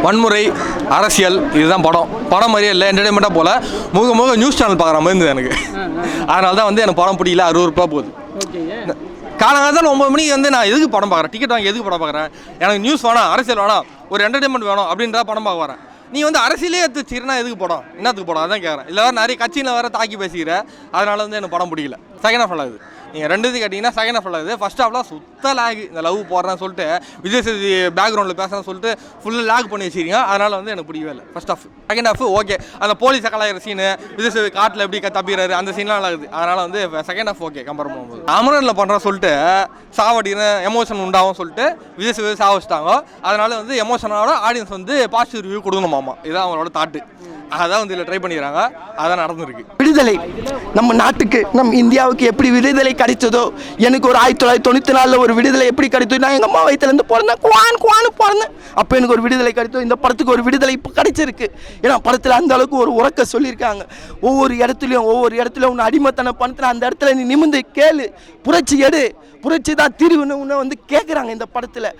வன்முறை, அரசியல், இதுதான் படம் மாதிரியே இல்லை, என்டர்டைன்மெண்ட்டாக போல் முக நியூஸ் சேனல் பார்க்குற மாதிரி இருந்தது எனக்கு. அதனால தான் வந்து எனக்கு படம் பிடிக்கல. 60 ரூபா போகுது. காலங்காலத்தில் 9 மணிக்கு வந்து நான் எதுக்கு படம் பார்க்குறேன், டிக்கெட் வாங்கி எதுக்கு படம் பார்க்குறேன், எனக்கு நியூஸ் வேணாம், அரசியல் வேணாம், ஒரு என்டர்டைன்மெண்ட் வேணும் அப்படின்றத படம் பார்க்க வரேன். நீ வந்து அரசியலே எடுத்துச்சிருன்னா எதுக்கு படம், என்னத்துக்கு படம், அதான் கேட்குறேன். இல்லை வேறு நிறைய கட்சியில் வேறு தாக்கி பேசிக்கிற, அதனால வந்து எனக்கு படம் பிடிக்கல. செகண்ட் ஹாஃப் ஆகுது. நீங்கள் ரெண்டு கேட்டிங்கன்னா செகண்ட் ஹாஃப் ஆகுது. ஃபஸ்ட் ஹாஃப்லாம் சுத்த லேக். இந்த லவ் போடுறேன்னு சொல்லிட்டு விஜய் சேதுபதி பேக்ரவுண்டில் பேசுகிறேன்னு சொல்லிட்டு ஃபுல்லாக லேக் பண்ணி வச்சிருக்கீங்க. அதனால் வந்து எனக்கு பிடிக்கவே இல்லை first half. Second half okay. அந்த போலீஸ் கலாயிற சீனு, விஜய் சேதுபதி காட்டில் எப்படி தப்பிடுறாரு, அந்த சீன்லாம் நல்லா இருக்குது. அதனால் வந்து செகண்ட் ஹாஃப் ஓகே கம்பேர் பண்ணும்போது. அமரனில் பண்ணுறேன் சொல்லிட்டு சாவடின்னு எமோஷன் உண்டாகும் சொல்லிட்டு விஜய் சேதுபதி சாவச்சிட்டாங்க. அதனால் வந்து எமோஷனோட ஆடியன்ஸ் வந்து பாசிட்டிவ் ரிவ்யூ கொடுக்கணுமாமா. இதுதான் அவங்களோட தாட்டு. அதான் வந்து இதில் ட்ரை பண்ணிக்கிறாங்க. அதான் நடந்துருக்கு. விடுதலை நம்ம நாட்டுக்கு, நம்ம இந்தியாவுக்கு எப்படி விடுதலை கிடைச்சதோ, எனக்கு ஒரு 1994 ஒரு விடுதலை எப்படி கிடைத்தோ, நான் எங்கள் அம்மா வயிற்றுலேருந்து பிறந்தேன், குவான்னு பிறந்தேன். அப்போ எனக்கு ஒரு விடுதலை கிடைத்தோ, இந்த படத்துக்கு ஒரு விடுதலை இப்போ கிடைச்சிருக்கு. ஏன்னா படத்தில் அந்த அளவுக்கு ஒரு உறக்க சொல்லியிருக்காங்க. ஒவ்வொரு இடத்துலையும் ஒன்று அடிமைத்தனம் பணத்தில் அந்த இடத்துல நீ நிமிந்து கேளு, புரட்சி எடு, புரட்சி தான் தீர்வுன்னு உன்னை வந்து கேட்குறாங்க இந்த படத்தில்.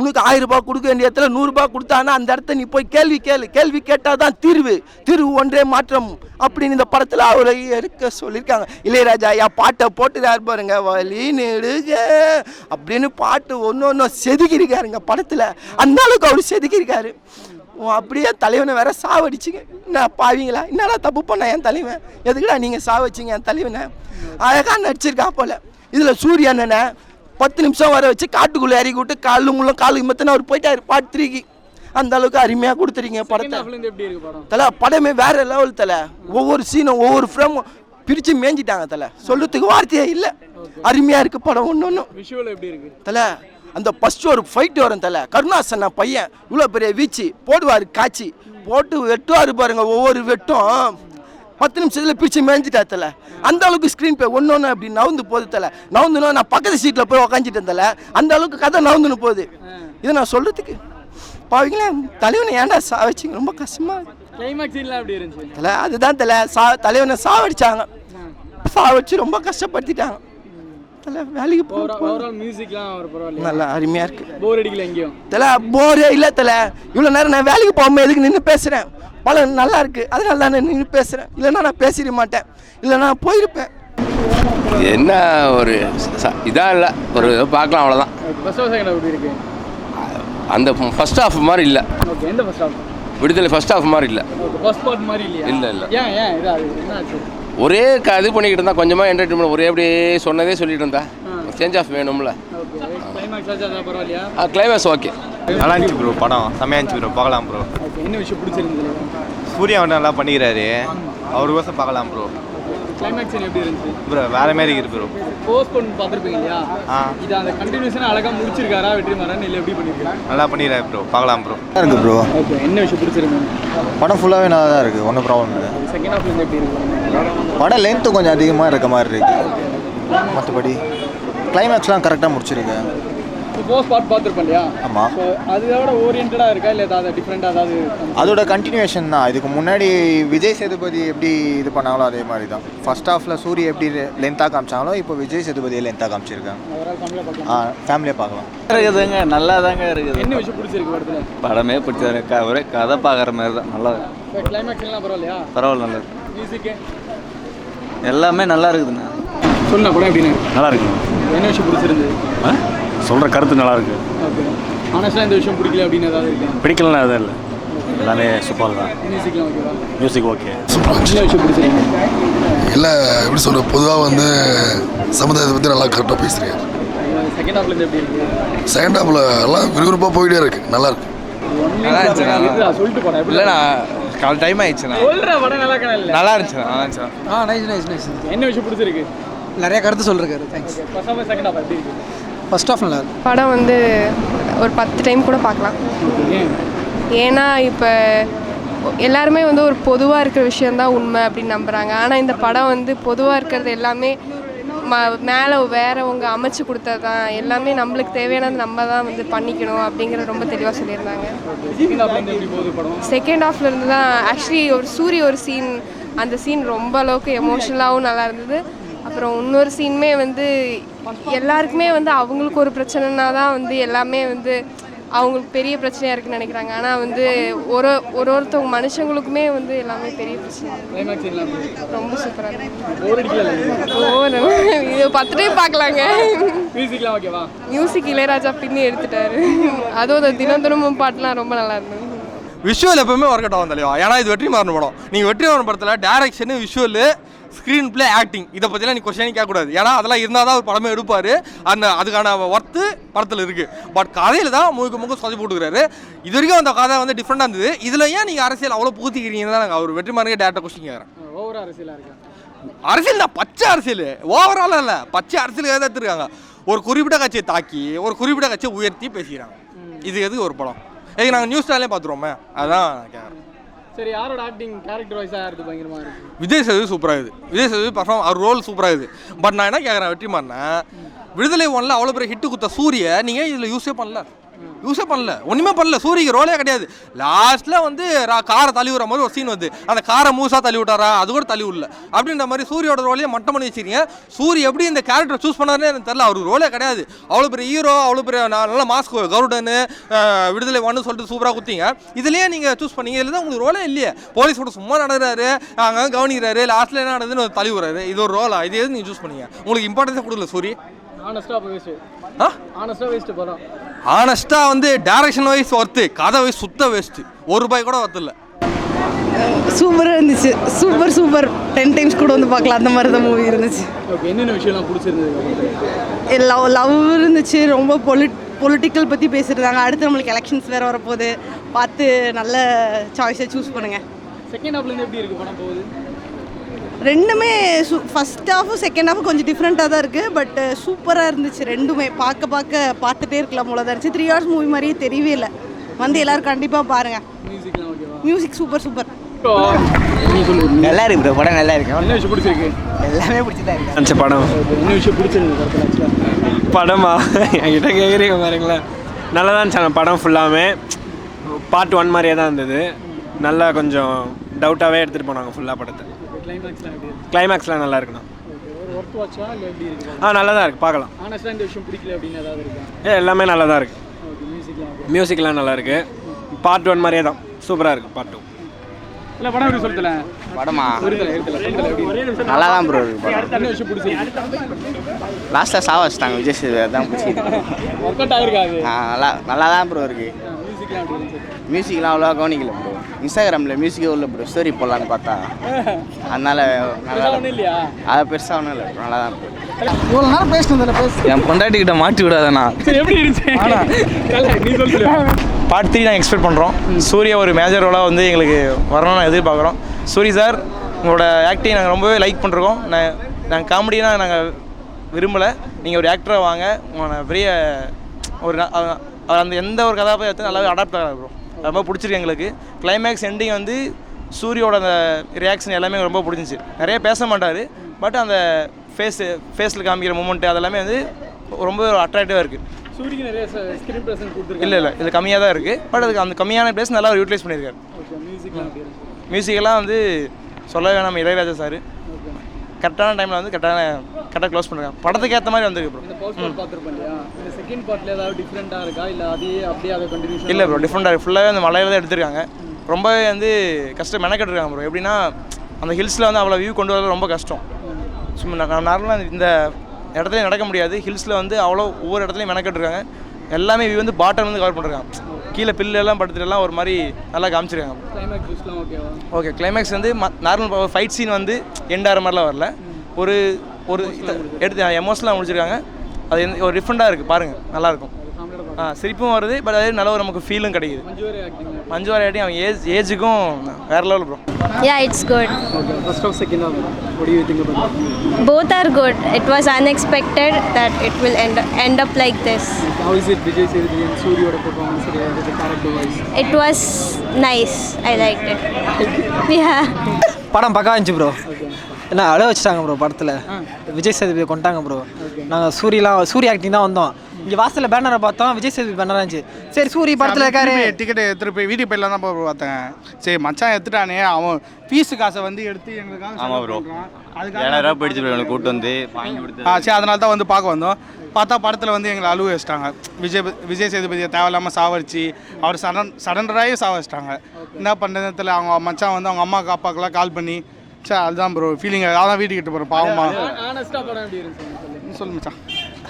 உனக்கு 1000 ரூபாய் கொடுக்க வேண்டிய இடத்துல 100 ரூபாய் கொடுத்தானா அந்த இடத்த நீ போய் கேள்வி கேட்டால் தான் தீர்வு ஒன்றே மாற்றம் அப்படின்னு இந்த படத்தில் அவரை எடுக்க சொல்லியிருக்காங்க. இளையராஜா ஐயா பாட்டை போட்டுறாரு பாருங்க, வலி நெடுக அப்படின்னு பாட்டு ஒன்று செதுக்கியிருக்காருங்க படத்தில். அந்த அளவுக்கு அவர் செதுக்கியிருக்காரு. அப்படியே தலைவனை வேற சாவடிச்சிங்க. என்ன பாவீங்களா, என்னடா தப்பு பண்ண என் தலைவன், எதுக்குடா நீங்கள் சாவச்சிங்க என் தலைவனை. அழகாக நடிச்சிருக்கா போல. இதில் சூர்யா அண்ணனை 10 நிமிஷம் வர வச்சு காட்டுக்குள்ளே இறக்கி விட்டு காலுக்கு மத்தின அவர் போயிட்டாரு பார்ட் 3க்கு. அந்த அளவுக்கு அருமையாக கொடுத்துருக்கீங்க படத்தை. தலை படமே வேற லெவல் தலை. ஒவ்வொரு சீனும் ஒவ்வொரு ஃப்ரேமும் பிரித்து மேய்ஞ்சிட்டாங்க தலை. சொல்றதுக்கு வார்த்தையே இல்லை. அருமையாக இருக்குது படம். ஒன்று தலை அந்த ஃபஸ்ட்டு ஒரு ஃபைட்டு வரும் தலை. கருணாசன்னா பையன் இவ்வளோ பெரிய வீச்சு போடுவார், காய்ச்சி போட்டு வெட்டுவார் பாருங்க. ஒவ்வொரு வெட்டும் 10 நிமிஷத்தில் பிரித்து மேய்ஞ்சிட்டா தலை. அந்த அளவுக்கு ஸ்க்ரீன் பே ஒன்று அப்படி நவுந்து போகுது தலை. நவுந்துனா நான் பக்கத்து சீட்டில் போய் உக்காந்துட்டேன் தலை. அந்த அளவுக்கு கதை நவுந்துன்னு போகுது. இதை நான் சொல்கிறதுக்கு பாவீங்களே தலைவனை ஏன்டா சாவச்சிங்க, ரொம்ப கஷ்டமாக இருக்குது தலை. அதுதான் தலை, தலைவனை சாவடிச்சாங்க, சாவடிச்சு ரொம்ப கஷ்டப்படுத்திட்டாங்க தலை. வேலைக்கு நல்லா அருமையாக இருக்குது தலை. போரே இல்லை தலை. இவ்வளோ நேரம் நான் வேலைக்கு போகாமல் எதுக்கு நின்று பேசுகிறேன். படம் நல்லா இருக்கு, அதனால தான் நான் நின்று பேசுகிறேன். இல்லைன்னா நான் பேசிட மாட்டேன், இல்லைன்னா நான் போயிருப்பேன். என்ன ஒரு இதாக இல்லை, ஒரு பார்க்கலாம் அவ்வளோதான். அந்த ஃபர்ஸ்ட் ஹாஃப் மாதிரி இல்லை. விடுதலை ஃபர்ஸ்ட் ஹாஃப் மாதிரி இல்லை. இல்லை ஒரே இது பண்ணிக்கிட்டு இருந்தா கொஞ்சமாக என்டர்டைன்மெண்ட் ஒரே அப்படியே சொன்னதே சொல்லிட்டு இருந்தா சேஞ்ச் ஆஃப் வேணும்ல. கிளைமேக்ஸ் ஓகே, நல்லா இருந்துச்சு ப்ரோ. படம் செம்மையாக இருந்துச்சு ப்ரோ, பார்க்கலாம் ப்ரோ. என்ன விஷயம் பிடிச்சிருந்தது? சூர்யா வந்து நல்லா பண்ணிக்கிறாரு, அவருக்கோசம் பார்க்கலாம் ப்ரோ. கிளைமேக்ஸ் எப்படி இருந்துச்சு ப்ரோ? வேற மாதிரி இருக்குது ப்ரோ. போஸ்ட் பண்ணி பார்த்துருப்பீங்க இல்லையா? இது அந்த கண்டினியூஷனாக அழகாக முடிச்சிருக்காரா வெற்றிமாறன், இல்லை எப்படி பண்ணியிருக்காரு? நல்லா பண்ணிக்கிறாரு ப்ரோ, பார்க்கலாம் ப்ரோ. இருக்குது ப்ரோ. ஓகே, என்ன விஷயம் பிடிச்சிருந்தது? படம் ஃபுல்லாகவே நல்லா தான் இருக்குது, ஒன்றும் ப்ராப்ளம் இல்லை. செகண்ட் ஹாஃப்லேருந்து எப்படி இருக்கு? படம் லென்த்து கொஞ்சம் அதிகமாக இருக்க மாதிரி இருக்குது. மற்றபடி கிளைமேக்ஸ்லாம் கரெக்டாக முடிச்சிருக்கேன். போஸ்ட் பார்த்துருப்பேன் இல்லையா? ஆமாம். ஸோ அதோட ஓரியன்டாக இருக்கா இல்லை ஏதாவது டிஃப்ரெண்ட்டாக ஏதாவது? அதோட கண்டினியூஷன் தான். இதுக்கு முன்னாடி விஜய் சேதுபதி எப்படி இது பண்ணாங்களோ அதே மாதிரி தான். ஃபர்ஸ்ட் ஹாஃபில் சூரிய எப்படி லென்த்தாக காமிச்சாங்களோ இப்போ விஜய் சேதுபதியை லென்த்தாக காமிச்சிருக்காங்க. ஃபேமிலியாக பார்க்கலாம். இருக்குதுங்க, நல்லா தாங்க இருக்குது. என்ன விஷயம் பிடிச்சிருக்கு படத்தில்? படமே பிடிச்சிருக்கு, ஒரே கதை பார்க்குற மாதிரி தான். நல்லா கிளைமேக்ஸ்லாம் பரவாயில்லையா? பரவாயில்ல, நல்லா இருக்கு. மியூசிக்கு எல்லாமே நல்லா இருக்குதுண்ணா. சொல்லுண்ணா படம் எப்படின்னு? நல்லா இருக்கு. என்ன விஷயம் பிடிச்சிருந்து? சொல்கிற கருத்து நல்லா இருக்கு. ஓகே, ஆனஸ்டாக இந்த விஷயம் பிடிக்கல அப்படின்னு ஏதாவது இருக்கா? பிடிக்கலன்னா எதுவும் இல்லை, எல்லாமே சூப்பர் தான். மியூசிக்லாம் ஓகேவா? Music okay. என்ன விஷயம் பிடிச்சிருக்கு? இல்லை எப்படி சொல்கிற, பொதுவாக வந்து சமுதாயத்தை பற்றி நல்லா கரெக்டாக பேசுகிறேன். செகண்ட் ஹாஃப்லேருந்து எப்படி இருக்குது? செகண்ட் ஹாஃபில் எல்லாம் விறுவிறுப்பாக போயிட்டே இருக்கு, நல்லா இருக்கு. சொல்லிட்டு போனேன் இல்லைண்ணா, கால் டைம் ஆயிடுச்சுண்ணா. சொல்கிற படம் நல்லா இருக்கா? இல்லை நல்லா இருந்துச்சுண்ணா, நல்லா இருந்துச்சுண்ணா. நைஸ். என்ன விஷயம் பிடிச்சிருக்கு? நிறைய கருத்து சொல்லிருக்காரு. Thanks. First half second half எப்படி இருக்குது? ஃபர்ஸ்ட் ஹாஃப் நல்லா இருக்கு. படம் வந்து ஒரு 10 டைம் கூட பார்க்கலாம். ஏன்னா இப்போ எல்லாருமே வந்து ஒரு பொதுவாக இருக்கிற விஷயந்தான் உண்மை அப்படின்னு நம்புகிறாங்க. ஆனால் இந்த படம் வந்து பொதுவாக இருக்கிறது எல்லாமே மேலே வேறவங்க அமைச்சு கொடுத்தது தான். எல்லாமே நம்மளுக்கு தேவையானது நம்ம தான் வந்து பண்ணிக்கணும் அப்படிங்கிறத ரொம்ப தெளிவாக சொல்லியிருந்தாங்க. செகண்ட் ஹாஃப்ல இருந்து தான் ஆக்சுவலி ஒரு சீன், அந்த சீன் ரொம்ப அளவுக்கு எமோஷனலாகவும் நல்லா இருந்தது. அப்புறம் இன்னொரு சீனுமே வந்து எல்லாருக்குமே வந்து அவங்களுக்கு ஒரு பிரச்சனைனா தான் வந்து எல்லாமே வந்து அவங்களுக்கு பெரிய பிரச்சனையாக இருக்குன்னு நினைக்கிறாங்க. ஆனால் வந்து ஒருத்தவங்க மனுஷங்களுக்குமே வந்து எல்லாமே பெரிய பிரச்சனை. கிளைமேக்ஸ் எல்லாம் ரொம்ப சூப்பராக இருக்கு. போர் அடிக்கல. இது 10 டைம் பார்க்கலாங்க. மியூசிக்லாம் ஓகேவா? மியூசிக் இளையராஜா பின்னி எடுத்துட்டாரு. அதுவும் தினமும் பாட்டுலாம் ரொம்ப நல்லா இருந்தது. விஷுவல் எப்பவுமே ஒர்க் அவுட் ஆகும் தலைவா. ஏன்னா இது வெற்றிமாறன் படம். நீங்கள் வெற்றிமாறன் படத்தில் direction, visual, screen play, acting இதை பற்றிலாம் நீ கொஸ்டின் கேட்கக்கூடாது. ஏன்னா அதெல்லாம் இருந்தால் தான் ஒரு படமே எடுப்பார். அதுக்கான ஒர்த்து படத்தில் இருக்குது. பட் கதையில் தான் முழுக்க சொதி போட்டுக்கிறாரு. இது வரைக்கும் அந்த கதை வந்து டிஃப்ரெண்டாக இருந்தது. இதில் ஏன் நீங்கள் அரசியல் அவ்வளோ புகுத்திக்கிறீங்கன்னு தான் நாங்கள் அவர் வெற்றிமாறனுக்கு டேரக்டாக கொஸ்டின் கேட்குறேன். ஓவரா அரசியலாக இருக்கா? அரசியல் தான், பச்சை அரசியல். ஓவராலாக இல்லை, பச்சை அரசியலுக்காக தான் எடுத்துருக்காங்க. ஒரு குறிப்பிட்ட கட்சியை தாக்கி ஒரு குறிப்பிட்ட கட்சியை உயர்த்தி பேசிக்கிறாங்க. இது எதுக்கு ஒரு படம்? நாங்கள் நியூஸ் சேனலே பார்த்துருவோமே, அதான் கேட்குறேன். சரி, யாரோட ஆக்டிங் கேரக்டர் வைஸாக யாருக்கு பயங்கரமாக இருக்குது? விஜய் சேதுபதி சூப்பராக இருக்குது. விஜய் சேதுபதி பர்ஃபார்ம், அவர் ரோல் சூப்பராக இருக்குது. பட் நான் என்ன கேட்குறேன், வெற்றிமாறனை விடுதலை 1ல் அவ்வளோ பெரிய ஹிட்டு கொடுத்த சூரிய நீங்கள் இதில் யூஸே பண்ணல. ஒன்றுமே பண்ணல. சூரியக்கு ரோலே கிடையாது. லாஸ்ட்டில் வந்து காரை தள்ளி விடுற மாதிரி ஒரு சீன் வந்து அந்த காரை மூசாக தள்ளி விட்டாரா, அது கூட தள்ளி விடல. அப்படின்ற மாதிரி சூரியோட ரோலையே மட்டம் பண்ணி வச்சிருக்கீங்க. சூரிய எப்படி இந்த கேரக்டர் சூஸ் பண்ணாருன்னு எனக்கு தெரியல. அவருக்கு ரோலே கிடையாது. அவ்வளோ பெரிய ஹீரோ, அவ்வளோ பெரிய நல்ல மாஸ்க் கருடன்னு விடுதலை 1 சொல்லிட்டு சூப்பராக குத்திங்க. இதுலேயே நீங்கள் சூஸ் பண்ணீங்க. இதில் தான் உங்களுக்கு ரோலே இல்லையே. போலீஸோட சும்மா நடக்கிறாரு, அங்கே கவனிக்கிறாரு, லாஸ்ட்டில் என்ன நடக்குதுன்னு தள்ளி விடுறாரு. இது ஒரு ரோலா? இது எது நீங்கள் சூஸ் பண்ணீங்க? உங்களுக்கு இம்பார்ட்டன்ஸாக கொடுக்கல சூரிய. ஆனஸ்ட்டாக வந்து டைரக்ஷன் வைஸ் ஒர்த்து, கதை வைஸ் சுத்த வேஸ்ட்டு. ₹1 கூட ஒர்த்து இல்லை. சூப்பராக இருந்துச்சு. சூப்பர் 10 டைம்ஸ் கூட வந்து பார்க்கலாம். அந்த மாதிரி தான் மூவி இருந்துச்சு. ஓகே, என்னென்ன விஷயம்லாம் பிடிச்சிருந்தது? லவ் இருந்துச்சு. ரொம்ப பொலிட்டிக்கல் பற்றி பேசியிருந்தாங்க. அடுத்து நம்மளுக்கு எலெக்ஷன்ஸ் வேறு வரப்போகுது. பார்த்து நல்ல சாய்ஸை சூஸ் பண்ணுங்கள். செகண்ட் ஹாஃப்லேருந்து எப்படி இருக்குது படம் போகுது? ரெண்டுமே ஃபஸ்ட் ஹாஃபும் செகண்ட் ஹாஃபும் கொஞ்சம் டிஃப்ரெண்ட்டாக தான் இருக்குது. பட் சூப்பராக இருந்துச்சு. ரெண்டுமே பார்த்துட்டே இருக்கலாம் போல தான் இருந்துச்சு. 3 hours மூவி மாதிரியே தெரியவே இல்லை. வந்து எல்லோரும் கண்டிப்பாக பாருங்கள். மியூசிக்லாம் ஓகேவா? Music super. நல்லா இருக்கு ப்ரோ, படம் நல்லா இருக்கு. என்ன விஷயம் பிடிச்சிருக்கு? எல்லாமே பிடிச்சதா இருக்கு படம். என்ன விஷயம் பிடிச்சிருக்கு படமா? என்கிட்ட கேட்குறீங்க பாருங்களேன். நல்லா தான் இருந்துச்சு படம். ஃபுல்லாமே பார்ட் 1 மாதிரியே தான் இருந்தது. நல்லா கொஞ்சம் டவுட்டாகவே எடுத்துகிட்டு போனாங்க ஃபுல்லாக படத்தை. கிளைமேக்ஸ்லாம் நல்லா இருக்குண்ணா. நல்லா தான் இருக்குது, பார்க்கலாம். இந்த விஷயம் பிடிக்கல அப்படின்னு ஏதாவது இருக்கா? எல்லாமே நல்லா தான் இருக்குது. மியூசிக்லாம் நல்லா இருக்குது. பார்ட் 1 மாதிரியே தான் சூப்பராக இருக்குது. பார்ட் 2 இல்லை படம் எப்படி சொல்லுல? படமா நல்லா தான் ப்ரோ இருக்கு. என்ன விஷயம் பிடிச்சிருக்கு? லாஸ்ட்டாக சாவ வச்சிட்டாங்க விஜய் சேதுபதி, அதான் பிடிச்சிருக்கு. ஒர்க் அவுட் ஆகிருக்காது. நல்லா தான் ப்ரோ இருக்குது. மியூசிக்லாம் அவ்வளோவா கவனிக்கல ப்ரோ. இன்ஸ்டாகிராமில் மியூசிக்கே உள்ள ப்ரோ ஸ்டோரி போடலான்னு பார்த்தா அதனால நல்லா இல்லையா? அதை பெருசாக ஒன்றும் இல்லை, நல்லா தான் ப்ரோ. இவ்வளோ நேரம் பேசணும். என் பொண்டாட்டிக்கிட்ட மாட்டி விடாதண்ணா. எப்படி இருந்துச்சு? நீ சொல்லு. பார்ட் 3 நாங்கள் எக்ஸ்பெக்ட் பண்ணுறோம். சூர்யா ஒரு மேஜர் ரோலாக வந்து எங்களுக்கு வரணும்னு எதிர்பார்க்குறோம். சூரி சார், உங்களோட ஆக்டிங் நாங்கள் ரொம்பவே லைக் பண்ணுறோம். நாங்கள் காமெடியாக நாங்கள் விரும்பலை. நீங்கள் ஒரு ஆக்டராக வாங்க. உங்களை பெரிய ஒரு அவர் அந்த எந்த ஒரு கதாபாத்திரத்தை நல்லாவே அடாப்ட் ஆகிறார் ப்ரோ. ரொம்ப பிடிச்சிருக்கு எங்களுக்கு. கிளைமேக்ஸ் எண்டிங் வந்து சூரியோட அந்த ரியாக்ஷன் எல்லாமே ரொம்ப பிடிச்சிச்சு. நிறைய பேச மாட்டார், பட் அந்த ஃபேஸில் காமிக்கிற மூமெண்ட்டு அதெல்லாமே வந்து ரொம்ப அட்ராக்டிவாக இருக்குது. சூரியக்கு நிறைய ஸ்கிரீன் பிரசன்ஸ் கொடுத்துருக்காங்க. இல்லை இது கம்மியாக தான் இருக்குது. பட் அதுக்கு அந்த கம்மியான பிளேஸ் நல்லா யூட்டிலைஸ் பண்ணியிருக்காரு. மியூசிக்கெல்லாம் வந்து சொல்ல வேணாம். இளையராஜா சார் கரெக்டான டைமில் வந்து கரெக்டாக க்ளோஸ் பண்ணுறாங்க. படத்துக்கு ஏற்ற மாதிரி வந்துருக்கு ப்ரோ. இந்த செகண்ட் பார்ட்ல ஏதாவது டிஃப்ரெண்ட்டாக இருக்கா, இல்லை அப்படியே அதை கண்டினியூஷன்? இல்லை ப்ரோ, டிஃப்ரெண்ட்டாக இருக்குது. ஃபுல்லாகவே அந்த மலையில தான் எடுத்திருக்காங்க. ரொம்பவே வந்து கஷ்டம் மெனக்கெட்டுருக்காங்க ப்ரோ. எப்படின்னா அந்த ஹில்ஸில் வந்து அவ்வளோ வியூ கொண்டு வரது ரொம்ப கஷ்டம். சும்மா நார்மலாக இந்த இடத்துலையும் நடக்க முடியாது. ஹில்ஸில் வந்து அவ்வளோ ஒவ்வொரு இடத்துலையும் மெனக்கெட்டுருக்காங்க. எல்லாமே வியூ வந்து பாட்டம் வந்து கவர் பண்ணுறாங்க. கீழே பில்லெல்லாம் படுத்துட்டுலாம் ஒரு மாதிரி நல்லா காமிச்சிருக்காங்க. ஓகே, கிளைமேக்ஸ் வந்து நார்மல் ஃபைட் சீன் வந்து எண்டாகிற மாதிரிலாம் வரல. ஒரு எடுத்து எமோஷனலாக முடிச்சிருக்காங்க. அது ஒரு டிஃப்ரெண்ட்டாக இருக்குது, பாருங்கள் நல்லாயிருக்கும். சிரிப்பும் வருது, பட் அதே நல்ல ஒரு நமக்கு ஃபீலும் கிடைக்குது. மஞ்சு வாரியர் அவன் ஏஜுக்கும் வேற level bro. Yeah, it's good. Okay, first half, second half, what do you think about it? Both are good. It was unexpected that it will end up like this. How is it Vijay Sethupathi and Suryoda performance the character wise? It was nice. I liked it. Yeah. படம் பக்கா இருந்துச்சு bro. என்ன அழ வச்சுட்டாங்க bro. படத்தில் விஜய் சேதுபதியை கொண்டாங்க bro. நாங்கள் சூரிய ஆக்டிங் தான் வந்தோம். இங்கே வாசலில் பேனரை பார்த்தோம், விஜய் சேதுபதி பேனராக இருந்துச்சு. சரி சூரி படத்தில் இருக்காரு. டிக்கெட் எடுத்துகிட்டு போய் வீட்டுக்கு போயிடலாம் தான் பார்த்தேன். சரி மச்சான் எடுத்துட்டானே, அவன் ஃபீஸு காசை வந்து எடுத்து எங்களுக்காக. ஆமாம் ப்ரோ, அதுக்கு 7,000 போயிடுச்சு ப்ரோ எனக்கு கூப்பிட்டு வந்து வாங்கி கொடுத்து. சரி அதனால தான் வந்து பார்க்க வந்தோம். பார்த்தா படத்தில் வந்து எங்களை அழுவ வச்சிட்டாங்க. விஜய் சேதுபதியை தேவையில்லாமல் சாவடிச்சு அவர் சடண்டராகவே சாவடிச்சிட்டாங்க. என்ன பண்ணுறதுல அவங்க மச்சான் வந்து அவங்க அம்மாவுக்கு அப்பாவுக்குலாம் கால் பண்ணி சரி அதுதான் ப்ரோ ஃபீலிங். அதான் வீட்டுக்கு கிட்ட போகிறோம் பாவமா. சொல்லு மச்சான்.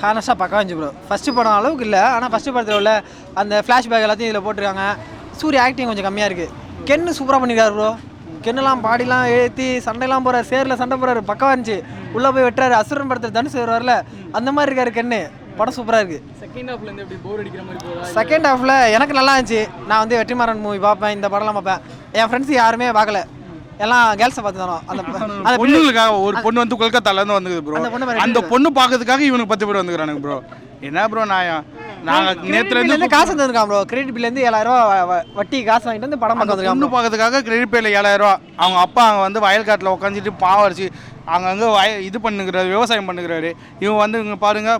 ஹானஸ்டாக பக்கம் இருந்துச்சு ப்ரோ. ஃபஸ்ட்டு படம் அளவுக்கு இல்லை, ஆனால் ஃபஸ்ட்டு படத்தில் உள்ள அந்த ஃப்ளாஷ்பேக் எல்லாத்தையும் இதில் போட்டிருக்காங்க. சூரிய ஆக்டிங் கொஞ்சம் கம்மியாக இருக்குது. கென்னு சூப்பராக பண்ணியிருக்காரு ப்ரோ. கென்னெல்லாம் பாடிலாம் ஏற்றி சண்டைலாம் போகிறார், சேரில் சண்டை போகிறாரு, பக்கமாக இருந்துச்சு. உள்ளே போய் வெட்டுறாரு, அசுரன் படத்தில் தனுஷ் வருவார்ல அந்த மாதிரி இருக்காரு கென்னு. படம் சூப்பராக இருக்குது. செகண்ட் ஹாஃபில் எனக்கு நல்லா இருந்துச்சு. நான் வந்து வெற்றிமாறன் மூவி பார்ப்பேன், இந்த படம்லாம் பார்ப்பேன். என் ஃப்ரெண்ட்ஸ் யாருமே பார்க்கல, எல்லாம் கேர்ள்ஸை பார்த்து தானோ. அந்த பொண்ணுங்களுக்காக ஒரு பொண்ணு வந்து கொல்கத்தாலேருந்து வந்துக்குது ப்ரோ. அந்த பொண்ணு பார்க்கறதுக்காக இவனுக்கு 10 பேர் வந்துக்கிறானுங்க ப்ரோ. என்ன ப்ரோ நாங்கள் நேற்றுலேருந்து காசு தந்துருக்கான் ப்ரோ. கிரெடிட் பில்லேருந்து 7,000 வட்டி காசு வாங்கிட்டு வந்து படம் பார்க்க பொண்ணு பார்க்கறதுக்காக கிரெடிட் பேல 7,000. அவங்க அப்பா அங்கே வந்து வயல்காட்டில் உட்காந்துட்டு பாவம் அடிச்சு அங்கங்கே இது பண்ணுகிறாரு, விவசாயம் பண்ணுகிறாரு. இவன் வந்து இங்கே பாருங்க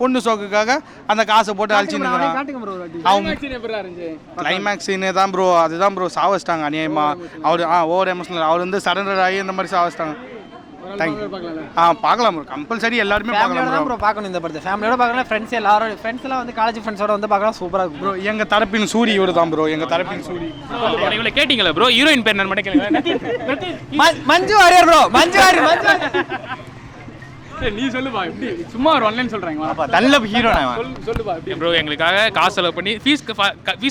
பொண்ணு சோக்குக்காக அந்த காசை போட்டு அழிச்சுன்னுக்கிறான். அவங்க கிளைமேக்ஸ் சீனே தான் ப்ரோ, அதுதான் ப்ரோ சாவச்சிட்டாங்க அநியாயமாக. அவர் ஓவர் எமோஷனல், அவர் வந்து சரண்டர் ஆகி இந்த மாதிரி சாவச்சிட்டாங்க. பார்க்கலாம் ப்ரோ, கம்பல்சரி எல்லாருமே பார்க்கலாம் ப்ரோ. பார்க்கணும் இந்த படத்தை ஃபேமிலியோட பார்க்கலாம். ஃப்ரெண்ட்ஸ் எல்லாரும் ஃப்ரெண்ட்ஸ்லாம் வந்து காலேஜ் ஃப்ரெண்ட்ஸோட வந்து பார்க்கலாம். சூப்பராக இருக்கும் ப்ரோ. எங்கள் தரப்பின் சூரி இவர் தான் ப்ரோ, எங்கள் தரப்பின் சூரி. இவங்களை கேட்டிங்களா ப்ரோ? ஹீரோயின் பேர் நான் மட்டும் கேளுங்க. மஞ்சு வாரியர் ப்ரோ. மஞ்சு வாரியர். நீ சொல்லுப்பா, எப்படி சும்மா ஒரு ஒன்லைன் சொல்றாங்க. நல்ல ஹீரோ சொல்லுப்பா ப்ரோ. எங்களுக்காக காசு செலவு பண்ணி ஃபீஸ்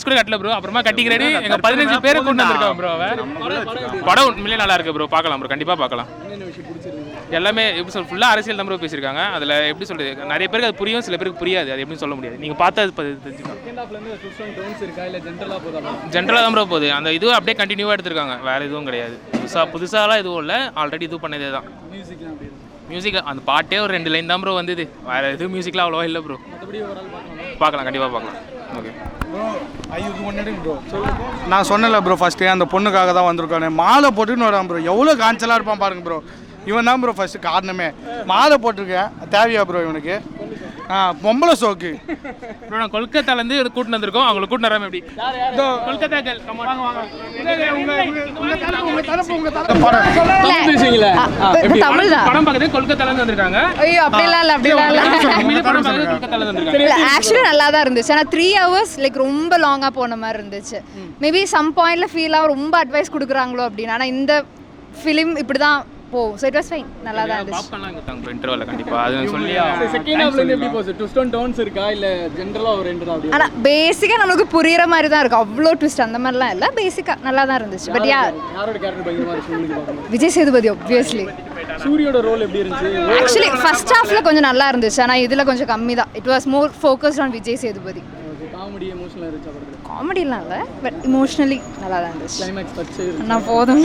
கூட கட்டல ப்ரோ. அப்புறமா கட்டிக்கிறாரு. எங்க 15 பேரை கொண்டு வந்திருக்காங்க ப்ரோ. படம் உண்மையிலே நல்லா இருக்கு ப்ரோ. பார்க்கலாம் ப்ரோ, கண்டிப்பாக பார்க்கலாம். எல்லாமே எப்படி சொல்ல ஃபுல்லாக அரசியல் தான் ப்ரோ பேசியிருக்காங்க. அதில் எப்படி சொல்கிறது, நிறைய பேருக்கு அது புரியும், சில பேருக்கு புரியாது. அது எப்படின்னு சொல்ல முடியாது. நீங்கள் பார்த்தா அது தெரிஞ்சுக்கலாம். ஜென்ரலாக தான் ப்ரோ போகுது. அந்த இதுவும் அப்படியே கண்டினியூவாக எடுத்திருக்காங்க. வேறு எதுவும் கிடையாது. புதுசாலாம் எதுவும் இல்லை, ஆல்ரெடி இது பண்ணதே தான். மியூசிக் அந்த பாட்டே ஒரு 2 லைன் தான் ப்ரோ வந்தது. வேறு எதுவும் மியூசிக்லாம் அவ்வளோவா இல்லை ப்ரோ. பார்க்கலாம், கண்டிப்பாக பார்க்கலாம். Okay bro. நான் சொன்னல ப்ரோ, ஃபஸ்ட்டு அந்த பொண்ணுக்காக தான் வந்திருக்கானே. மாலை போட்டுன்னு வரான் ப்ரோ. எவ்வளோ காய்ச்சலாக இருப்பான் பாருங்க ப்ரோ. இவன் தான் ப்ரோ ஃபஸ்ட்டு காரணமே. மாலை போட்டிருக்கேன், தேவையா ப்ரோ இவனுக்கு? பொம்பளை சோக்கு ப்ரோ. நான் கொல்கத்தாலேருந்து கூட்டின்னு வந்திருக்கோம். அவங்களை கூட்டின்னு வராமல் எப்படி? கொல்கத்தாக்கள் படம் பார்க்கறது கொல்கத்தாலேருந்து வந்திருக்காங்க. ஐயோ அப்படிலாம் இல்லை, அப்படிலாம் இல்லை. படம் பார்க்கறது கொல்கத்தாலேருந்து வந்திருக்காங்க. ஆக்சுவலி நல்லா தான் இருந்துச்சு. ஆனால் 3 hours லைக் ரொம்ப லாங்காக போன மாதிரி இருந்துச்சு. மேபி சம் பாயிண்ட்ல ஃபீலாக ரொம்ப அட்வைஸ் கொடுக்குறாங்களோ அப்படின்னு. ஆனால் இந்த ஃபிலிம் இப்படி தான் போகும். ஸோ இட் வாஸ் ஃபைன், நல்லா தான் இருந்துச்சு. பாப்கார்ன்லாம் கொடுத்தாங்க இன்டர்வல்ல. கண்டிப்பாக அது சொல்லி செகண்ட் ஹாஃப்ல இருந்து எப்படி போகுது? ட்விஸ்ட் அண்ட் டர்ன்ஸ் இருக்கா இல்லை ஜென்ரலாக ஒரு ரெண்டு தான்? ஆனால் பேசிக்காக நம்மளுக்கு புரியுற மாதிரி தான் இருக்கும். அவ்வளோ ட்விஸ்ட் அந்த மாதிரிலாம் இல்லை, பேசிக்காக நல்லா தான் இருந்துச்சு. பட் யாரோட கேரக்டர் பயங்கரமாக இருக்கு? விஜய் சேதுபதி ஆப்வியஸ்லி. சூரியோட ரோல் எப்படி இருந்துச்சு? ஆக்சுவலி ஃபர்ஸ்ட் ஹாஃப்ல கொஞ்சம் நல்லா இருந்துச்சு, ஆனால் இதில் கொஞ்சம் கம்மி தான். It was more focused on Vijay Sethupathi. Comedy எமோஷனலாக இருந்துச்சு படத்தில்? காமெடிலாம் இல்லை, பட் இமோஷனலி நல்லா தான் இருந்துச்சு. கிளைமேக்ஸ் பச்சை நான் போதும்.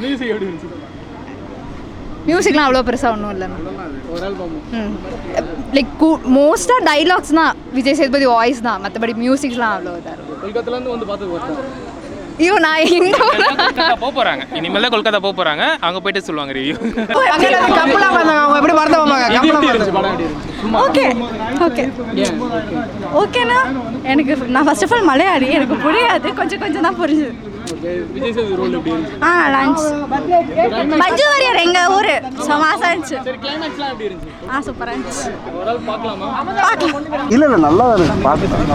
மியூசிக் எப்படி இருந்துச்சு? மியூசிக்லாம் அவ்வளோ பெருசாக ஒன்றும் இல்லை. லைக் மோஸ்ட்டாக டைலாக்ஸ் தான், விஜய் சேதுபதி வாய்ஸ் தான். மற்றபடி மியூசிக்ஸ்லாம் அவ்வளோ இதாக இருக்கும். கொல்கத்தாலேருந்து வந்து பார்த்து ஐயோ நான் இங்கே போக போகிறாங்க. இனிமேல் தான் கொல்கத்தா போக போகிறாங்க. அங்கே போயிட்டு சொல்லுவாங்க ரிவ்யூ. அவங்க எப்படி படத்தை பார்ப்பாங்க? ஓகே ஓகே ஓகேண்ணா. எனக்கு நான் ஃபர்ஸ்ட் ஆஃப் ஆல் மலையாளி, எனக்கு புரியாது. கொஞ்சம் தான் புரிஞ்சுது. விஜய் சேதுபதி ரோல் எப்படி இருந்துச்சு? நல்லா இருந்துச்சு. மஞ்சு வாரியர் எங்கள் ஊர் சமாசா இருந்துச்சு. கிளைமேக்ஸ்லாம் எப்படி இருந்துச்சு? சூப்பராக இருந்துச்சு. ஒரு ஆள் பார்க்கலாமா? பார்க்கலாம். இல்லை நல்லா இருக்கு, பார்த்துக்கலாம்.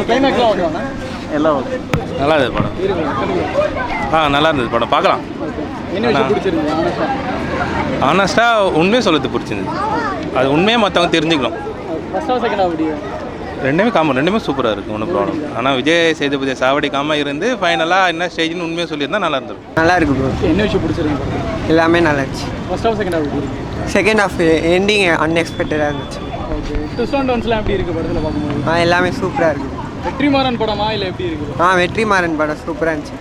கிளைமேக்ஸ்லாம் ஓகேவா? எல்லாம் ஓகே. நல்லா இருந்தது படம். நல்லா இருந்தது படம், பார்க்கலாம். என்ன விஷயம் பிடிச்சிருந்தது? ஆனஸ்ட்டாக உண்மையை சொல்லுறது பிடிச்சிருந்தது. அது உண்மையாக மற்றவங்க தெரிஞ்சுக்கணும். ஃபர்ஸ்ட் ஆஃப் செகண்ட் ஆஃப் ரெண்டுமே சூப்பராக இருக்குது, ஒன்றும் ப்ராப்ளம். ஆனால் விஜய் சேதுபதியை சாவடிக்காமல் இருந்து ஃபைனலாக என்ன ஸ்டேஜ்னு உண்மையாக சொல்லியிருந்தால் நல்லா இருந்திருக்கும். நல்லா இருக்கு ப்ரோ. என்ன விஷயம் பிடிச்சிருக்கு? எல்லாமே நல்லா இருந்துச்சு. First half second half second half ending அன்எக்ஸ்பெக்டடாக இருந்துச்சு. ஓகே. ட்விஸ்ட் அண்ட் டர்ன்ஸ்லாம் எப்படி இருக்குது படத்தில் பார்க்கும்போது? எல்லாமே சூப்பராக இருக்குது. வெற்றிமாறன் படமா இல்லை எப்படி இருக்குது? வெற்றிமாறன் படம் சூப்பராக இருந்துச்சு.